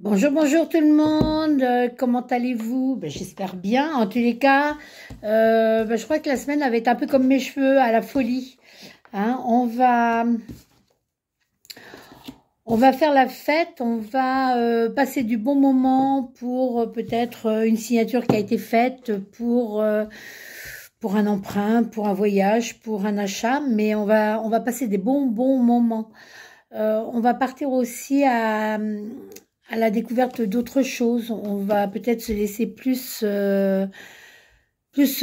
Bonjour, bonjour tout le monde. Comment allez-vous? J'espère bien. En tous les cas, je crois que la semaine avait été un peu comme mes cheveux, à la folie. Hein. On va faire la fête, on va passer du bon moment pour peut-être une signature qui a été faite pour un emprunt, pour un voyage, pour un achat, mais on va passer des bons moments. On va partir aussi à la découverte d'autres choses. On va peut-être se laisser plus se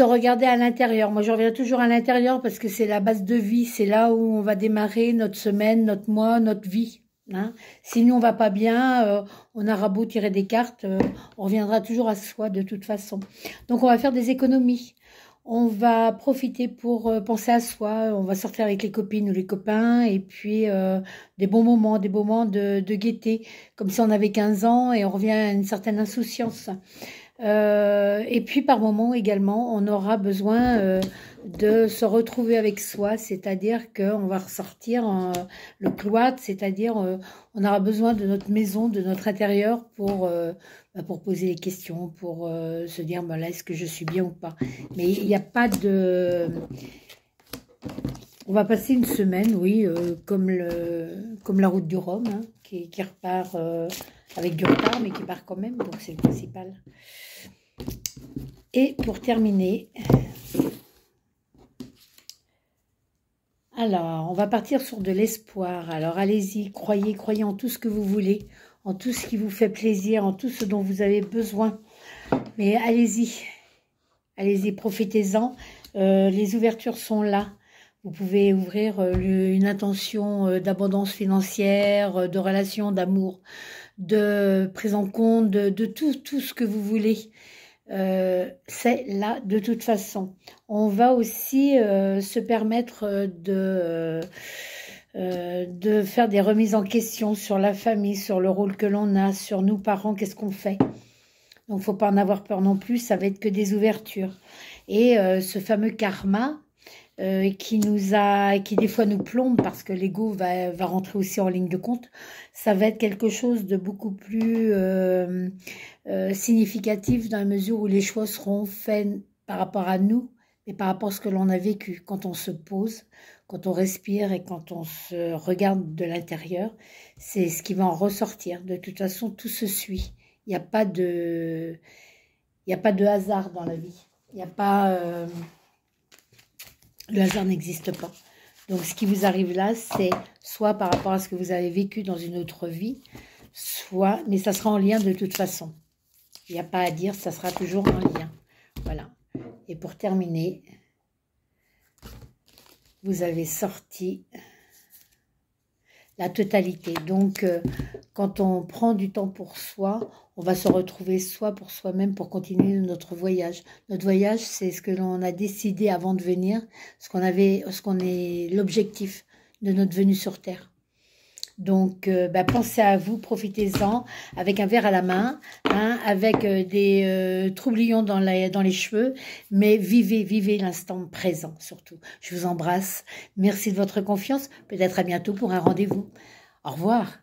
regarder à l'intérieur. Moi, je reviens toujours à l'intérieur parce que c'est la base de vie. C'est là où on va démarrer notre semaine, notre mois, notre vie. Hein. Si nous, on va pas bien, on aura beau tirer des cartes, on reviendra toujours à soi de toute façon. Donc, on va faire des économies. On va profiter pour penser à soi. On va sortir avec les copines ou les copains et puis des moments de gaieté, comme si on avait 15 ans et on revient à une certaine insouciance. Et puis par moment également, on aura besoin de se retrouver avec soi, c'est-à-dire qu'on va ressortir le cloître, c'est-à-dire on aura besoin de notre maison, de notre intérieur pour poser les questions, pour se dire là, est-ce que je suis bien ou pas. Mais il n'y a pas de... On va passer une semaine, oui, comme la route du Rhum, hein, qui repart avec du retard, mais qui part quand même, donc c'est le principal. Et pour terminer, alors, on va partir sur de l'espoir. Alors, allez-y, croyez en tout ce que vous voulez, en tout ce qui vous fait plaisir, en tout ce dont vous avez besoin. Mais allez-y, profitez-en. Les ouvertures sont là. Vous pouvez ouvrir une intention d'abondance financière, de relation, d'amour, de prise en compte, de tout ce que vous voulez. C'est là de toute façon. On va aussi se permettre de faire des remises en question sur la famille, sur le rôle que l'on a, sur nous parents, qu'est-ce qu'on fait. Donc, faut pas en avoir peur non plus, ça va être que des ouvertures. Et ce fameux karma qui des fois nous plombe parce que l'ego va rentrer aussi en ligne de compte, ça va être quelque chose de beaucoup plus significatif dans la mesure où les choix seront faits par rapport à nous et par rapport à ce que l'on a vécu. Quand on se pose, quand on respire et quand on se regarde de l'intérieur, c'est ce qui va en ressortir. De toute façon, tout se suit. Il n'y a pas de hasard dans la vie. Il n'y a pas... le hasard n'existe pas. Donc, ce qui vous arrive là, c'est soit par rapport à ce que vous avez vécu dans une autre vie, soit, mais ça sera en lien de toute façon. Il n'y a pas à dire, ça sera toujours en lien. Voilà. Et pour terminer, vous avez sorti la totalité. Donc, quand on prend du temps pour soi, on va se retrouver soi pour soi-même pour continuer notre voyage. Notre voyage, c'est ce que l'on a décidé avant de venir, ce qu'on est l'objectif de notre venue sur Terre. Donc, pensez à vous, profitez-en, avec un verre à la main, hein, avec des troublions dans les cheveux, mais vivez l'instant présent surtout. Je vous embrasse, merci de votre confiance, peut-être à bientôt pour un rendez-vous. Au revoir.